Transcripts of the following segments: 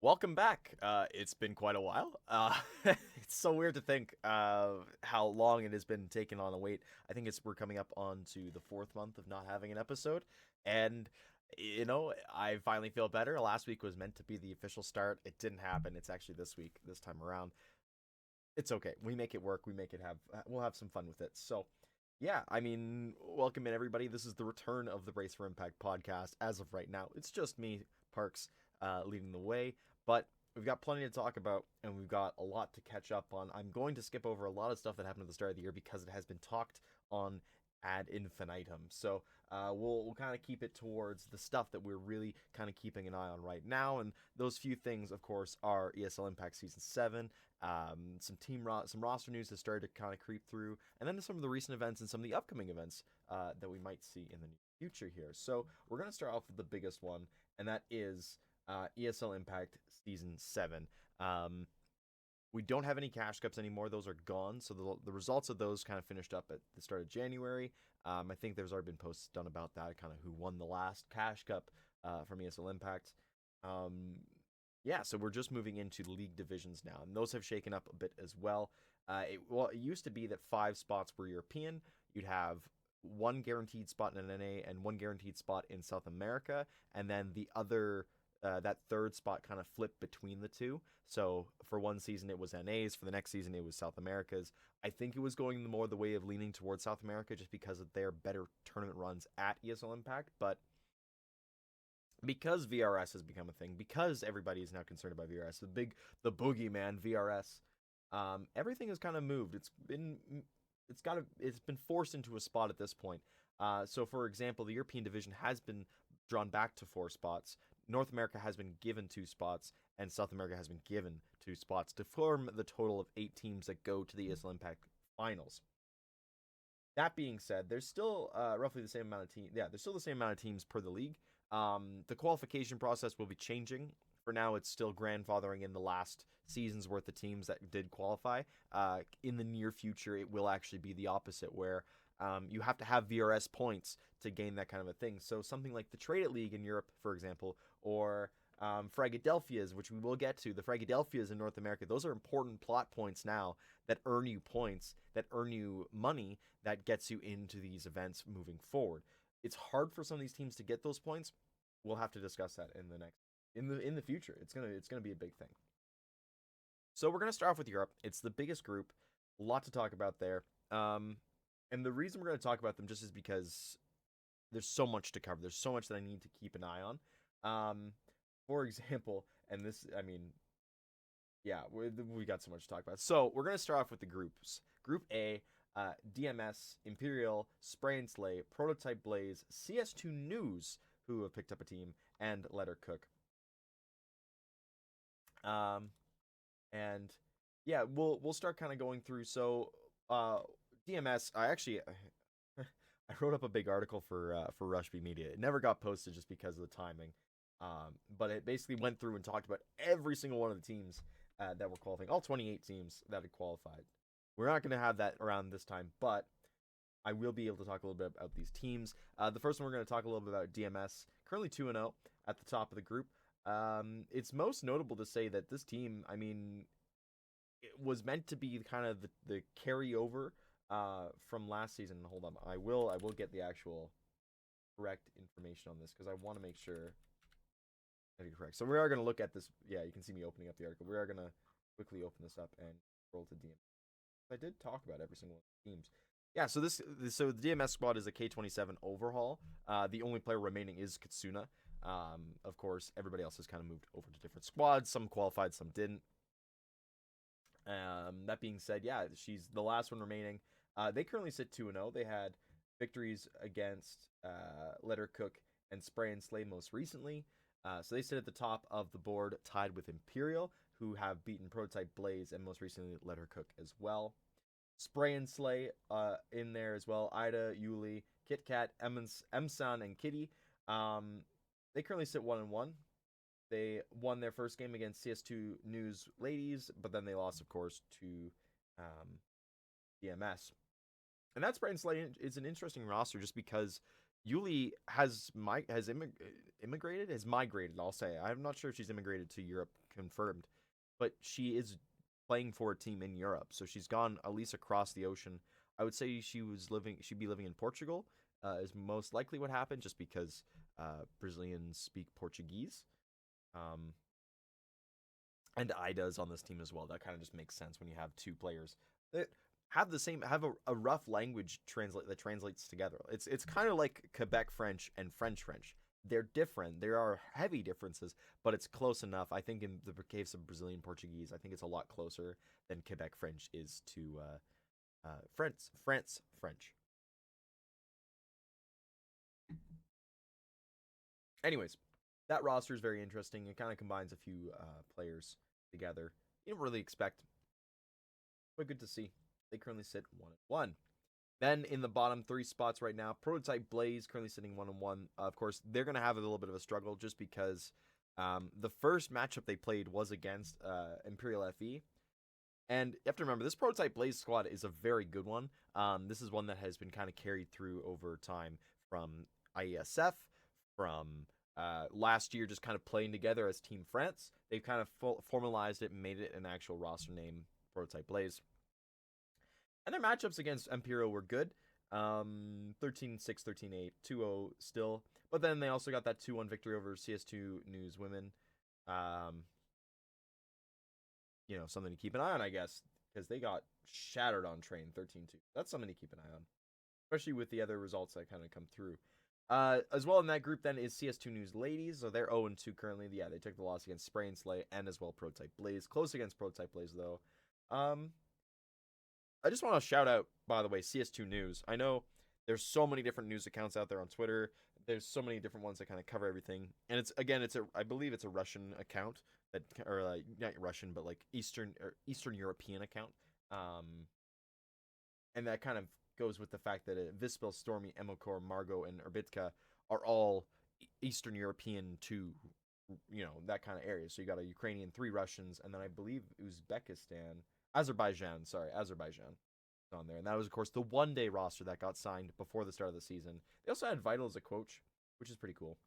Welcome back. It's been quite a while. It's so weird to think how long it has been taken on a wait. I think we're coming up on to the fourth month of not having an episode, and I finally feel better. Last week was meant to be the official start. It didn't happen. It's actually this week, this time around. It's okay. We make it work. We make it have. We'll have some fun with it. So, yeah. I mean, welcome in everybody. This is the return of the Brace for Impact podcast. As of right now, it's just me, Parks, leading the way. But we've got plenty to talk about, and we've got a lot to catch up on. I'm going to skip over a lot of stuff that happened at the start of the year because it has been talked on ad infinitum. So we'll kind of keep it towards the stuff that we're really kind of keeping an eye on right now, and those few things, of course, are ESL Impact Season 7. Some roster news has started to kind of creep through, and then some of the recent events and some of the upcoming events that we might see in the near future here. So we're going to start off with the biggest one, and that is ESL Impact Season 7. We don't have any cash cups anymore. Those are gone. So the results of those kind of finished up at the start of January. I think there's already been posts done about that, kind of who won the last cash cup from ESL Impact. Yeah, so we're just moving into the league divisions now, and those have shaken up a bit as well. It used to be that 5 spots were European. You'd have one guaranteed spot in an NA and one guaranteed spot in South America, and then the other that third spot kind of flipped between the two. So for one season it was NAs, for the next season it was South Americas. I think it was going more the way of leaning towards South America just because of their better tournament runs at ESL Impact, but because VRS has become a thing, because everybody is now concerned about VRS, the boogeyman VRS, everything has kind of moved. It's been forced into a spot at this point. So for example, the European division has been drawn back to 4 spots. North America has been given 2 spots, and South America has been given 2 spots to form the total of 8 teams that go to the ESL Impact finals. That being said, there's still roughly the same amount of teams. Yeah, there's still the same amount of teams per the league. The qualification process will be changing. For now, it's still grandfathering in the last season's worth of teams that did qualify. In the near future, it will actually be the opposite, where you have to have VRS points to gain that kind of a thing. So something like the Trade-It League in Europe, for example, or Fragadelphias, which we will get to, the Fragadelphias in North America, those are important plot points now that earn you points, that earn you money, that gets you into these events moving forward. It's hard for some of these teams to get those points. We'll have to discuss that in the future. It's gonna be a big thing. So we're gonna start off with Europe. It's the biggest group. A lot to talk about there. And the reason we're gonna talk about them just is because there's so much to cover. There's so much that I need to keep an eye on. For example, and this, I mean, yeah, we got so much to talk about. So we're gonna start off with the groups. Group A, DMS, Imperial, Spray and Slay, Prototype Blaze, CS2 News, who have picked up a team, and Letter Cook. Um, and yeah, we'll start kind of going through. So, DMS, I wrote up a big article for Rushby Media. It never got posted just because of the timing. But it basically went through and talked about every single one of the teams that were qualifying, all 28 teams that had qualified. We're not going to have that around this time, but I will be able to talk a little bit about these teams. The first one we're going to talk a little bit about DMS, currently 2-0 at the top of the group. It's most notable to say that this team, I mean, it was meant to be kind of the carryover from last season. Hold on, I will get the actual correct information on this because I want to make sure that you're correct. So we are going to look at this. Yeah, you can see me opening up the article. We are going to quickly open this up and scroll to DMS. I did talk about every single one of the teams. Yeah, so the DMS squad is a K27 overhaul. The only player remaining is Katsuna. Of course, everybody else has kind of moved over to different squads. Some qualified, some didn't. That being said, yeah, she's the last one remaining. They currently sit 2-0. They had victories against Letter Cook and Spray and Slay most recently. So they sit at the top of the board, tied with Imperial, who have beaten Prototype Blaze and most recently Letter Cook as well. Spray and Slay in there as well. Ida, Yuli, Kit Kat, Emsan, and Kitty. They currently sit 1-1. They won their first game against CS2 News Ladies, but then they lost, of course, to DMS. And that Spray and Slay is an interesting roster just because Yuli has migrated. I'll say I'm not sure if she's immigrated to Europe confirmed, but she is playing for a team in Europe, so she's gone at least across the ocean. I would say she'd be living in Portugal, is most likely what happened, just because Brazilians speak Portuguese. Um, and Ida's on this team as well. That kind of just makes sense when you have two players that have a rough language that translates together. It's kind of like Quebec French and French French. They're different. There are heavy differences, but it's close enough. I think in the case of Brazilian Portuguese, I think it's a lot closer than Quebec French is to France French. Anyways, that roster is very interesting. It kind of combines a few players together. You don't really expect, but good to see. They currently sit 1-1. Then in the bottom three spots right now, Prototype Blaze currently sitting 1-1. Of course, they're going to have a little bit of a struggle just because the first matchup they played was against Imperial FE. And you have to remember, this Prototype Blaze squad is a very good one. This is one that has been kind of carried through over time from IESF, from last year just kind of playing together as Team France. They've kind of formalized it and made it an actual roster name, Prototype Blaze. And their matchups against Imperial were good. 13-6, 13-8, 2-0 still. But then they also got that 2-1 victory over CS2 News Women. Something to keep an eye on, I guess, because they got shattered on Train 13-2. That's something to keep an eye on, especially with the other results that kind of come through. As well in that group then is CS2 News Ladies. So they're 0-2 currently. Yeah, they took the loss against Spray and Slay and as well Prototype Blaze. Close against Prototype Blaze, though. I just want to shout out, by the way, CS2 News. I know there's so many different news accounts out there on Twitter. There's so many different ones that kind of cover everything. And I believe it's a Russian account or not Russian, but like Eastern European account. And that kind of goes with the fact that Vispel, Stormy, Emokor, Margot, and Erbitka are all Eastern European to, that kind of area. So you got a Ukrainian, 3 Russians, and then I believe Azerbaijan on there. And that was, of course, the one-day roster that got signed before the start of the season. They also had Vital as a coach, which is pretty cool.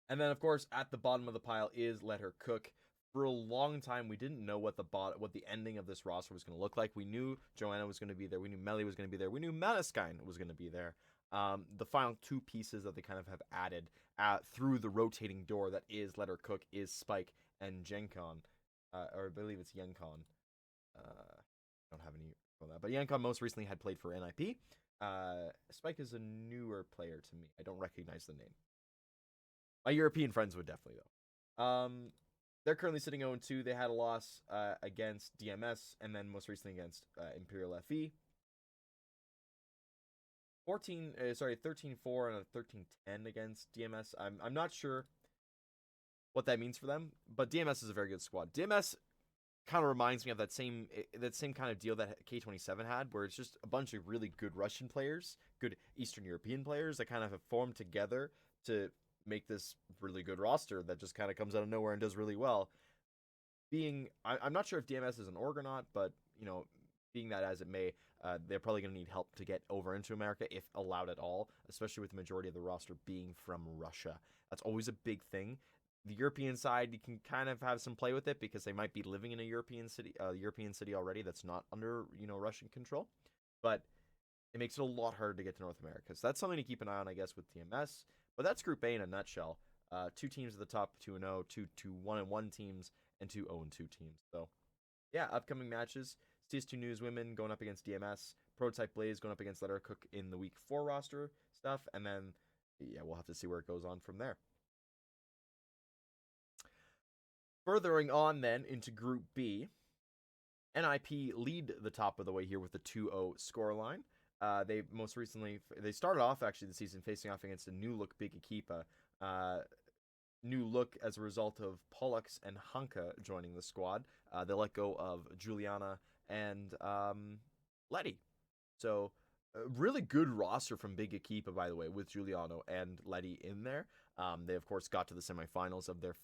And then, of course, at the bottom of the pile is Let Her Cook. For a long time, we didn't know what the ending of this roster was going to look like. We knew Joanna was going to be there. We knew Melly was going to be there. We knew Maniskyne was going to be there. The final 2 pieces that they kind of have added through the rotating door that is Let Her Cook is Spike and Genkon. Or I believe it's Yenkon. I don't have any on that. But Yenkon most recently had played for NIP. Spike is a newer player to me. I don't recognize the name. My European friends would definitely, though. They're currently sitting 0-2. They had a loss against DMS and then most recently against Imperial FE. 13-4 and a 13-10 against DMS. I'm not sure what that means for them, but DMS is a very good squad. DMS kind of reminds me of that same kind of deal that K27 had, where it's just a bunch of really good Russian players, good Eastern European players that kind of have formed together to make this really good roster that just kind of comes out of nowhere and does really well. I'm not sure if DMS is an org or not, but being that as it may, they're probably going to need help to get over into America if allowed at all, especially with the majority of the roster being from Russia. That's always a big thing. The European side, you can kind of have some play with it because they might be living in a European city already that's not under Russian control, but it makes it a lot harder to get to North America. So that's something to keep an eye on, I guess, with TMS. But that's Group A in a nutshell. 2 teams at the top, 2-0, 2 1-1 teams, and 2 0-2 teams. So yeah, upcoming matches: CS2 News Women going up against DMS, Prototype Blaze going up against Let Her Cook in the Week 4 roster stuff, and then we'll have to see where it goes on from there. Furthering on then into Group B, NIP lead the top of the way here with the 2-0 scoreline. They started off actually the season facing off against a new look Big Equipa. New look as a result of Pollux and Hanka joining the squad. They let go of Juliana and Letty. So a really good roster from Big Equipa, by the way, with Giuliano and Letty in there. They of course got to the semifinals of their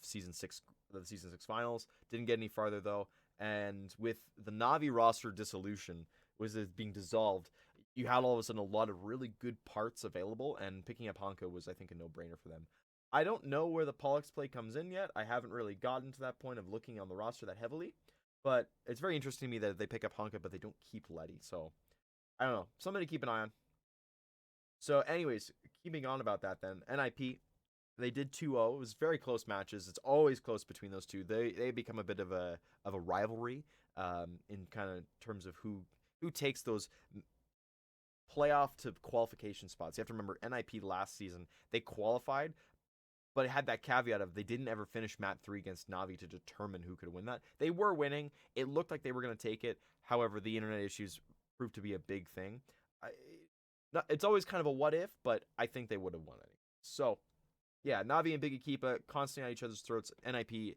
season 6, the season 6 finals. Didn't get any farther though. And with the Navi roster dissolution was being dissolved, you had all of a sudden a lot of really good parts available, and picking up Hanka was, I think, a no-brainer for them. I don't know where the Pollux play comes in yet. I haven't really gotten to that point of looking on the roster that heavily. But it's very interesting to me that they pick up Honka, but they don't keep Letty. So, I don't know. Somebody to keep an eye on. So, anyways, keeping on about that then. NIP, they did 2-0. It was very close matches. It's always close between those two. They become a bit of a rivalry in kind of terms of who takes those playoff to qualification spots. You have to remember NIP last season, they qualified, but it had that caveat of they didn't ever finish map 3 against Navi to determine who could win that. They were winning. It looked like they were going to take it. However, the internet issues proved to be a big thing. It's always kind of a what if, but I think they would have won it. So, yeah, Navi and Big Akipa constantly at each other's throats. NIP,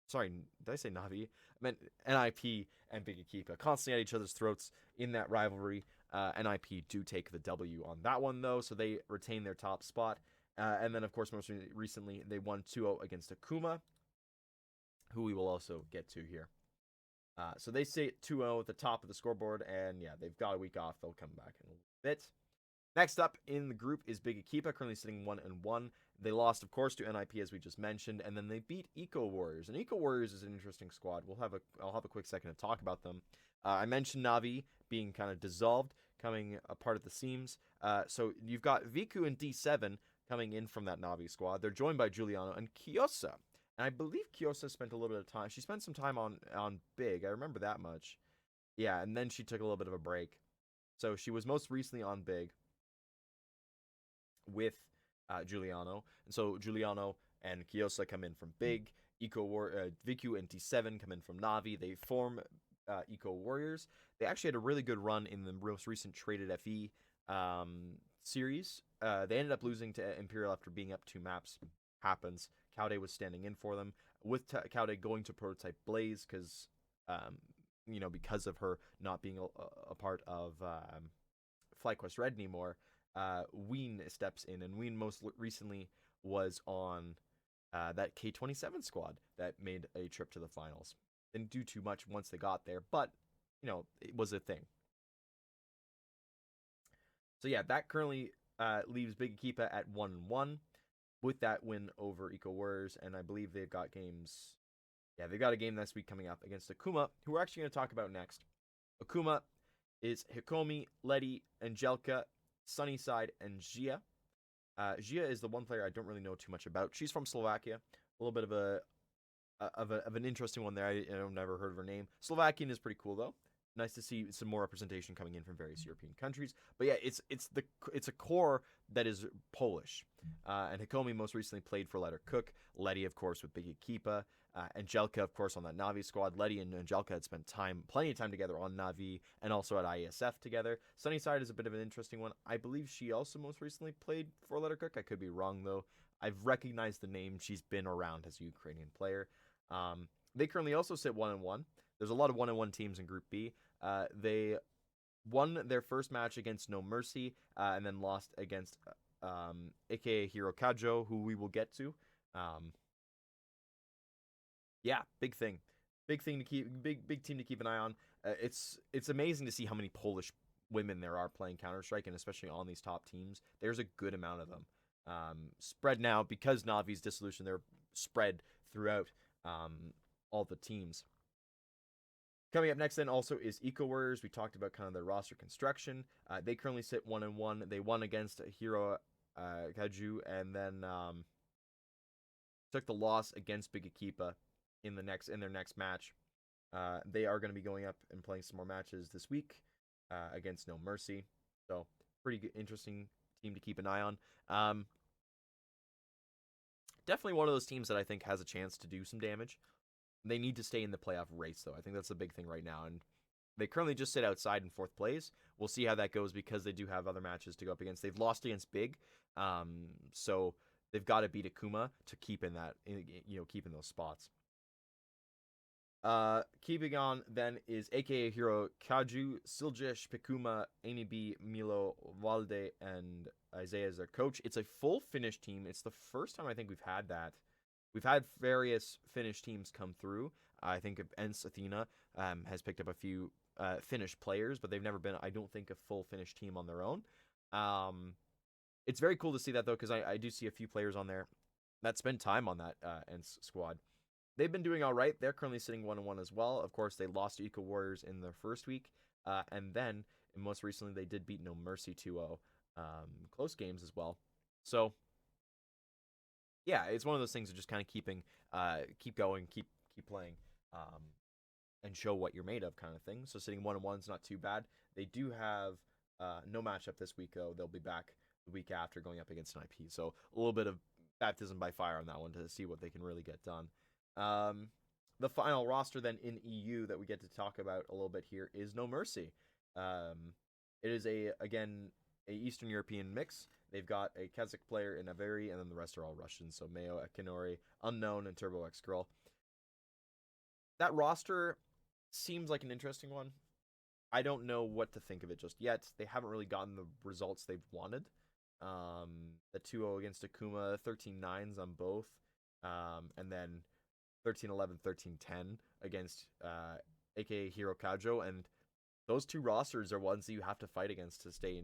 sorry, did I say Navi? I meant NIP and Big Akipa constantly at each other's throats in that rivalry. NIP do take the W on that one, though, so they retain their top spot. And then, of course, most recently, they won 2-0 against Akuma, who we will also get to here. So they sit 2-0 at the top of the scoreboard, and yeah, they've got a week off. They'll come back in a bit. Next up in the group is Big Akipa, currently sitting 1-1. They lost, of course, to NIP, as we just mentioned, and then they beat Eco Warriors. And Eco Warriors is an interesting squad. I'll have a quick second to talk about them. I mentioned Navi being kind of dissolved, coming apart at the seams. So you've got Viku and D7 coming in from that Navi squad. They're joined by Giuliano and Kyosa. And I believe Kyosa spent a little bit of time. She spent some time on Big. I remember that much. Yeah, and then she took a little bit of a break. So she was most recently on Big with Giuliano. And so Giuliano and Kyosa come in from Big. Viku and D7 come in from Navi. They form Eco Warriors. They actually had a really good run in the most recent Traded FE series. They ended up losing to Imperial after being up 2 maps. Happens. Kaude was standing in for them, with Kaude going to Prototype Blaze because of her not being a part of FlyQuest Red anymore. Ween steps in, and Ween most recently was on that K27 squad that made a trip to the finals. Didn't do too much once they got there, but it was a thing. So yeah, that currently leaves Big Akipa at 1-1 with that win over Eco Warriors, and I believe they've got games. Yeah, they've got a game this week coming up against Akuma, who we're actually going to talk about next. Akuma is Hikomi, Letty, Angelica, Sunnyside, and Gia. Gia is the one player I don't really know too much about. She's from Slovakia. A little bit of an interesting one there. I've never heard of her name. Slovakian is pretty cool though. Nice to see some more representation coming in from various European countries. But yeah, it's a core that is Polish. And Hikomi most recently played for Letter Cook. Letty, of course, with Big Akipa. Angelica, of course, on that Navi squad. Letty and Angelica had spent plenty of time together on Navi and also at ISF together. Sunnyside is a bit of an interesting one. I believe she also most recently played for Letter Cook. I could be wrong, though. I've recognized the name. She's been around as a Ukrainian player. They currently also sit 1-1. There's a lot of 1-1 teams in Group B. They won their first match against No Mercy and then lost against aka Hirokajo, who we will get to. Yeah, big thing to keep, big team to keep an eye on. It's amazing to see how many Polish women there are playing Counter-Strike, and especially on these top teams. There's a good amount of them. Spread now because Navi's dissolution. They're spread throughout all the teams. Coming up next then also is Eco Warriors. We talked about kind of their roster construction. They currently sit 1-1. They won against Hiro Kaju and then took the loss against Big Akipa in their next match. They are going to be going up and playing some more matches this week against No Mercy. So pretty good, interesting team to keep an eye on. Definitely one of those teams that I think has a chance to do some damage. They need to stay in the playoff race, though. I think that's the big thing right now. And they currently just sit outside in 4th place. We'll see how that goes because they do have other matches to go up against. They've lost against Big, so they've got to beat Akuma to keep in those spots. Keeping on then is aka Hiro Kaju, Siljesh, Pekuma, Anibi, Milo, Valde, and Isaiah as their coach. It's a full Finnish team. It's the first time I think we've had that. We've had various Finnish teams come through. I think ENCE Athena has picked up a few Finnish players, but they've never been, I don't think, a full Finnish team on their own. It's very cool to see that, though, because I do see a few players on there that spend time on that squad. They've been doing all right. They're currently sitting 1-1 as well. Of course, they lost to Eco Warriors in their first week, and then most recently they did beat No Mercy 2-0. Close games as well. So yeah, it's one of those things of just kind of keep going, keep playing, um, and show what you're made of, kind of thing. So sitting 1-1 is not too bad. They do have no matchup this week though. They'll be back the week after going up against an IP. So a little bit of baptism by fire on that one to see what they can really get done. The final roster then in EU that we get to talk about a little bit here is No Mercy. It is again a Eastern European mix. They've got a Kazakh player in Averi, and then the rest are all Russian. So Mayo, Ekinori, Unknown, and Turbo X Girl. That roster seems like an interesting one. I don't know what to think of it just yet. They haven't really gotten the results they've wanted. The 2-0 against Akuma, 13-9s on both, and then 13-11, 13-10 against aka Hiro Kajo, and those two rosters are ones that you have to fight against to stay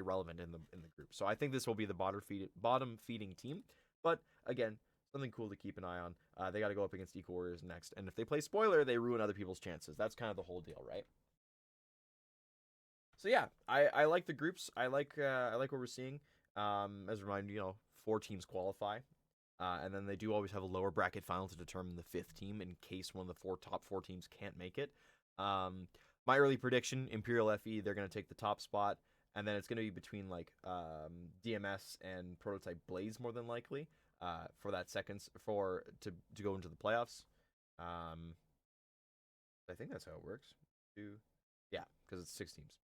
relevant in the group. So I think this will be the bottom feeding team, but again, something cool to keep an eye on. They got to go up against Eco Warriors next, and if they play spoiler, they ruin other people's chances. That's kind of the whole deal, right? So yeah, I like the groups. I like what we're seeing. As a reminder, 4 teams qualify. And then they do always have a lower bracket final to determine the 5th team in case one of the top 4 teams can't make it. My early prediction, Imperial FE, they're going to take the top spot. And then it's going to be between DMS and Prototype Blaze more than likely for that to go into the playoffs. I think that's how it works. Yeah, because it's 6 teams.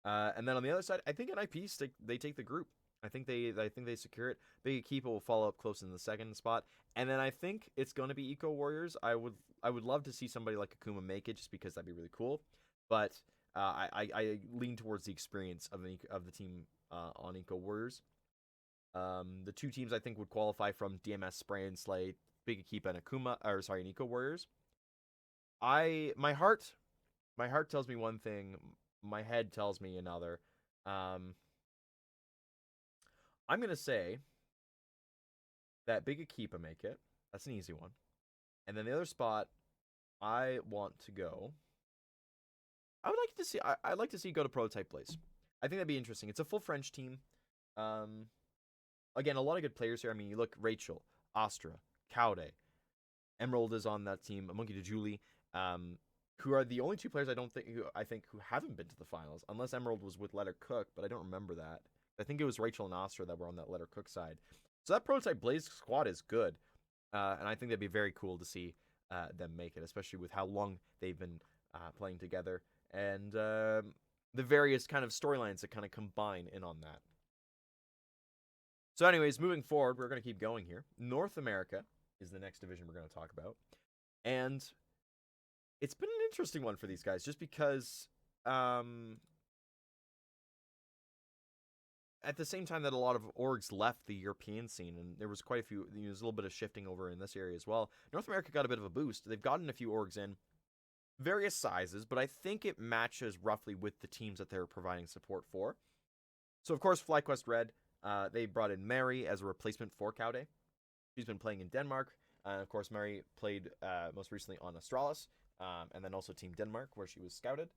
And then on the other side, I think NIP they take the group. I think they secure it. Big Akipa will follow up close in the 2nd spot, and then I think it's going to be Eco Warriors. I would love to see somebody like Akuma make it, just because that'd be really cool. But I lean towards the experience of the team on Eco Warriors. The 2 teams I think would qualify from DMS Spray and Slay, Big Akipa and and Eco Warriors. My heart tells me one thing. My head tells me another. I'm going to say that Big Akipa make it. That's an easy one. And then the other spot, I want to go. I'd like to see go to Prototype Blaze. I think that'd be interesting. It's a full French team. Again, a lot of good players here. I mean, you look, Rachel, Astra, Kaude, Emerald is on that team, Monkey to Julie, who are the only 2 players I think who haven't been to the finals, unless Emerald was with Letter Cook, but I don't remember that. I think it was Rachel and Astra that were on that Letter Cook side. So that Prototype Blaze squad is good. And I think that'd be very cool to see them make it, especially with how long they've been playing together. And the various kind of storylines that kind of combine in on that. So anyways, moving forward, we're going to keep going here. North America is the next division we're going to talk about. And it's been an interesting one for these guys, just because at the same time that a lot of orgs left the European scene, and there was quite a few, there's a little bit of shifting over in this area as well, North America got a bit of a boost. They've gotten a few orgs in, various sizes, but I think it matches roughly with the teams that they're providing support for. So, of course, FlyQuest Red, they brought in Mary as a replacement for Kaude. She's been playing in Denmark, and of course, Mary played most recently on Astralis, and then also Team Denmark, where she was scouted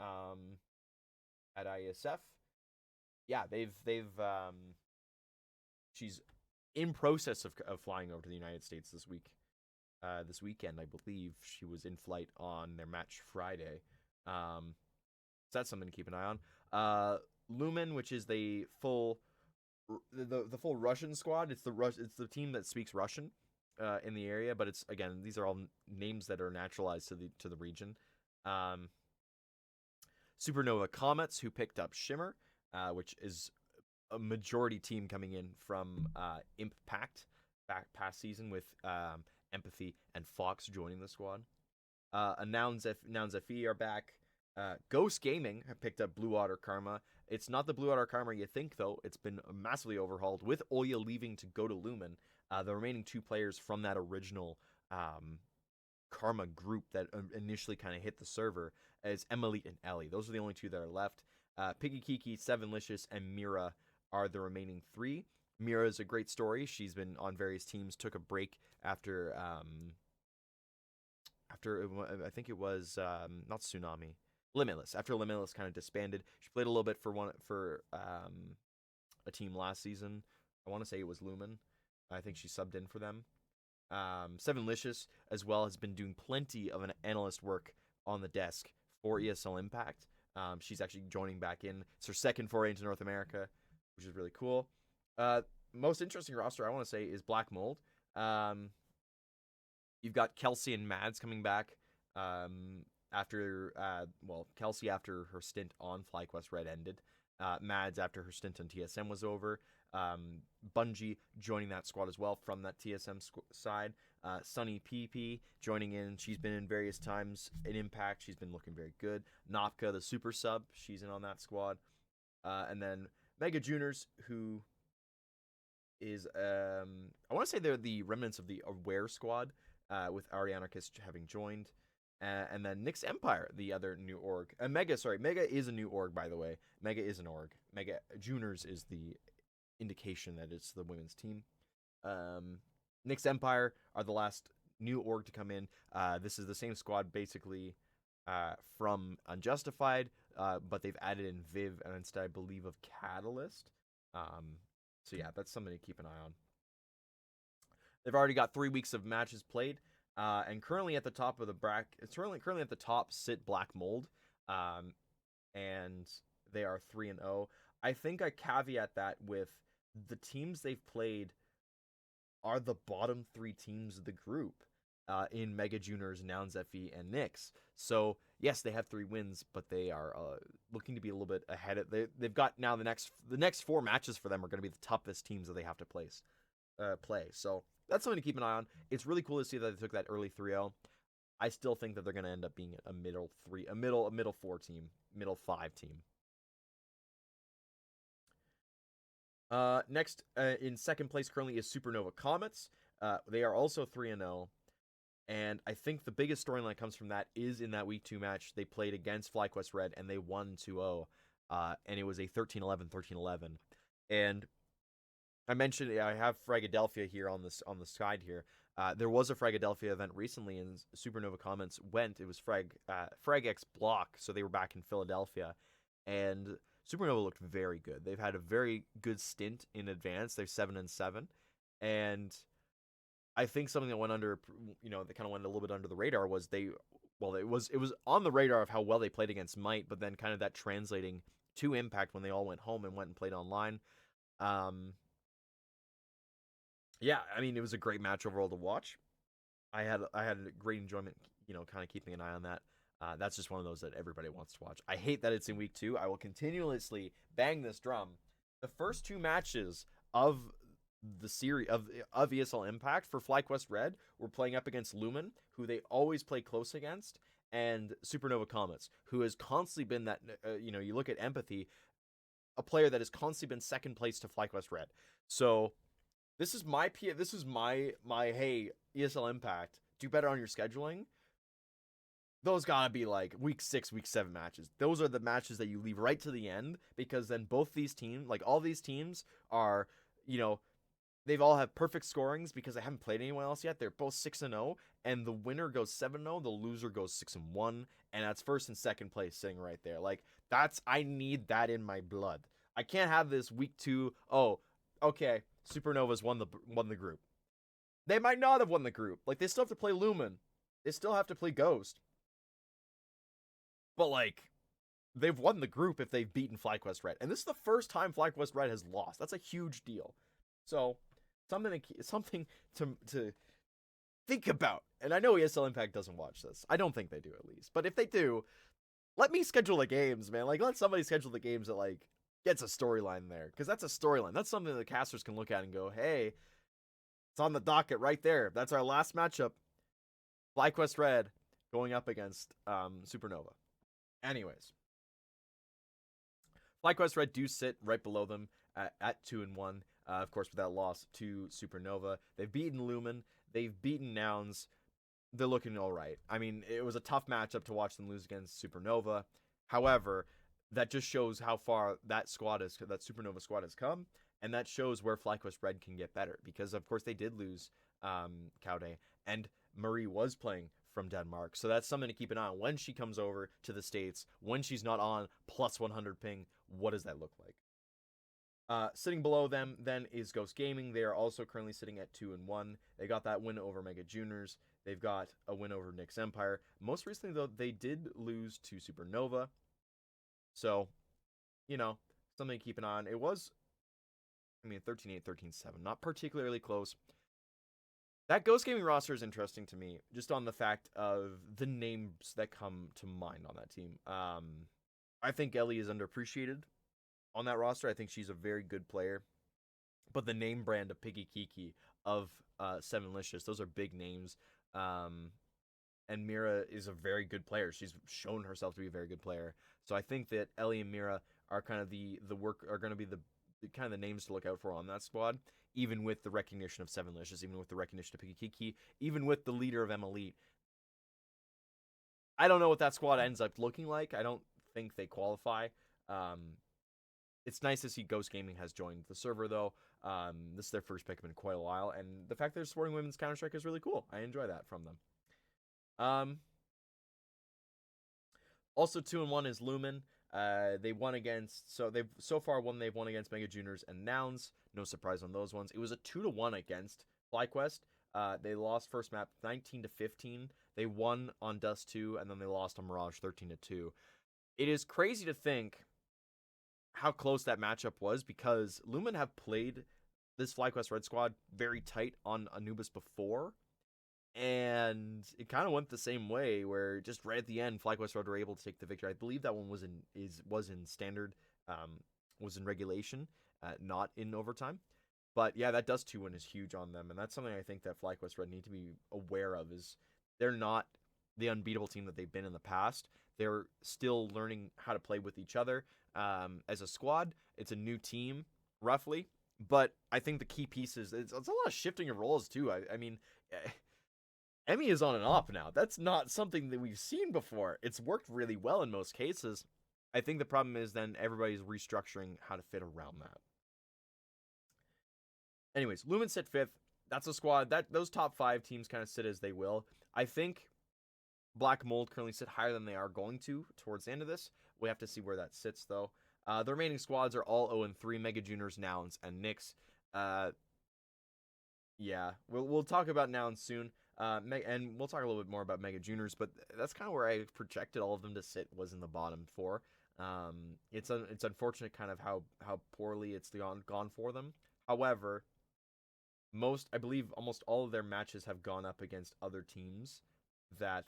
at ISF. Yeah, she's in process of flying over to the United States this weekend. I believe she was in flight on their match Friday. So that's something to keep an eye on. Lumen, which is the full Russian squad. It's the team that speaks Russian in the area, but it's, again, these are all names that are naturalized to the region. Supernova Comets, who picked up Shimmer, which is a majority team coming in from Impact back past season, with Empathy and Fox joining the squad. Nouns FE are back. Ghost Gaming have picked up Blue Otter Karma. It's not the Blue Otter Karma you think, though. It's been massively overhauled, with Oya leaving to go to Lumen. The remaining 2 players from that original Karma group that initially kind of hit the server is Emily and Ellie. Those are the only 2 that are left. Piggy Kiki, Sevenlicious, and Mira are the remaining 3. Mira is a great story. She's been on various teams, took a break after I think it was not Tsunami, Limitless. After Limitless kind of disbanded, she played a little bit for a team last season. I want to say it was Lumen. I think she subbed in for them. Seven Licious as well has been doing plenty of an analyst work on the desk for ESL Impact. She's actually joining back in. It's her second foray into North America, which is really cool. Most interesting roster I want to say is Black Mold. You've got Kelsey and Mads coming back after Kelsey after her stint on FlyQuest Red ended. Mads after her stint on TSM was over. Bungie joining that squad as well from that TSM side. Sunny PP joining in. She's been in various times in Impact. She's been looking very good. Nopka, the super sub, she's in on that squad. And then Mega Juniors, who is I want to say they're the remnants of the Aware squad, with Arianarchist having joined. And then Nyx Empire, the other new org. Mega is a new org, by the way. Mega is an org. Mega Juniors is the indication that it's the women's team. Nyx Empire are the last new org to come in. This is the same squad, basically, from Unjustified, but they've added in Viv and instead, I believe, of Catalyst. So yeah, that's something to keep an eye on. They've already got 3 weeks of matches played, and currently at the top of the bracket, currently at the top sit Black Mold, and they are 3-0. I think I caveat that with the teams they've played are the bottom 3 teams of the group, in Mega Juniors, Nouns FE, and Nyx. So yes, they have 3 wins, but they are looking to be a little bit ahead. They've got now the next 4 matches for them are going to be the toughest teams that they have to play. So that's something to keep an eye on. It's really cool to see that they took that early 3-0. I still think that they're going to end up being a middle 4 team, middle 5 team. Next, in second place currently is Supernova Comets. They are also 3-0. And I think the biggest storyline that comes from that is in that week 2 match they played against FlyQuest Red and they won 2-0. And it was a 13-11, 13-11. And I mentioned I have Fragadelphia here on the side here. There was a Fragadelphia event recently, and Supernova Comments went. It was Frag X Block, so they were back in Philadelphia, and Supernova looked very good. They've had a very good stint in advance. They're 7-7, and I think something that went under, that kind of went a little bit under the radar was it was on the radar of how well they played against Might, but then kind of that translating to Impact when they all went home and went and played online. Yeah, I mean, it was a great match overall to watch. I had great enjoyment, kind of keeping an eye on that. That's just one of those that everybody wants to watch. I hate that it's in week 2. I will continuously bang this drum. The first 2 matches of the series of ESL Impact for FlyQuest Red were playing up against Lumen, who they always play close against, and Supernova Comets, who has constantly been that, you look at Empathy, a player that has constantly been second place to FlyQuest Red. So this is my hey, ESL Impact, do better on your scheduling. Those gotta be like week 6, week 7 matches. Those are the matches that you leave right to the end, because then both these teams, like all these teams are, they've all have perfect scorings because they haven't played anyone else yet. They're both 6-0, and the winner goes 7-0, the loser goes 6-1, and that's first and second place sitting right there. Like, I need that in my blood. I can't have this week 2, oh, okay, Supernovas won the group. They might not have won the group. Like, they still have to play Lumen. They still have to play Ghost. But, like, they've won the group if they've beaten FlyQuest Red. And this is the first time FlyQuest Red has lost. That's a huge deal. So, something to think about. And I know ESL Impact doesn't watch this. I don't think they do, at least. But if they do, let me schedule the games, man. Like, let somebody schedule the games that, like, gets a storyline there. Because that's a storyline. That's something the casters can look at and go, hey, it's on the docket right there. That's our last matchup. FlyQuest Red going up against Supernova. Anyways, FlyQuest Red do sit right below them at 2-1. Of course, with that loss to Supernova. They've beaten Lumen. They've beaten Nouns. They're looking all right. I mean, it was a tough matchup to watch them lose against Supernova. However, that just shows how far that Supernova squad has come. And that shows where FlyQuest Red can get better because, of course, they did lose Kaude, and Marie was playing from Denmark. So that's something to keep an eye on when she comes over to the States. When she's not on plus 100 ping, what does that look like? Sitting below them then is Ghost Gaming. They are also currently sitting at 2-1. They got that win over Mega Juniors. They've got a win over Nick's Empire. Most recently, though, they did lose to Supernova. So, something to keep an eye on. It was, 13-8, 13-7. Not particularly close. That Ghost Gaming roster is interesting to me, just on the fact of the names that come to mind on that team. I think Ellie is underappreciated on that roster. I think she's a very good player. But the name brand of Piggy Kiki, of Sevenlicious, those are big names. And Mira is a very good player. She's shown herself to be a very good player. So I think that Ellie and Mira are kind of the going to be the kind of the names to look out for on that squad, even with the recognition of Sevenlicious, even with the recognition of Piggy Kiki, even with the leader of M Elite. I don't know what that squad ends up looking like. I don't think they qualify. It's nice to see Ghost Gaming has joined the server, though. This is their first pick in quite a while, and the fact they're supporting women's Counter-Strike is really cool. I enjoy that from them. Also 2-1 is Lumen. They won against, they've won against Mega Juniors and Nouns. No surprise on those ones. It was a 2-1 against FlyQuest. They lost first map 19-15. They won on Dust 2, and then they lost on Mirage 13-2. It is crazy to think how close that matchup was, because Lumen have played this FlyQuest Red squad very tight on Anubis before, and it kind of went the same way, where just right at the end, FlyQuest Red were able to take the victory. I believe that one was in standard, was in regulation, not in overtime. But yeah, that Dust 2 win is huge on them, and that's something I think that FlyQuest Red need to be aware of, is they're not the unbeatable team that they've been in the past. They're still learning how to play with each other as a squad. It's a new team, roughly. But I think the key pieces, it's a lot of shifting of roles, too. I mean, Emmy is on an op now. That's not something that we've seen before. It's worked really well in most cases. I think the problem is then everybody's restructuring how to fit around that. Anyways, Lumen sit 5th. That's a squad. Those top 5 teams kind of sit as they will. I think Black Mold currently sit higher than they are going to towards the end of this. We have to see where that sits, though. The remaining squads are all 0-3, Mega Juniors, Nouns, and Nyx. Yeah, we'll talk about Nouns soon, and we'll talk a little bit more about Mega Juniors, but that's kind of where I projected all of them to sit, was in the bottom 4. It's unfortunate kind of how poorly it's gone for them. However, I believe almost all of their matches have gone up against other teams that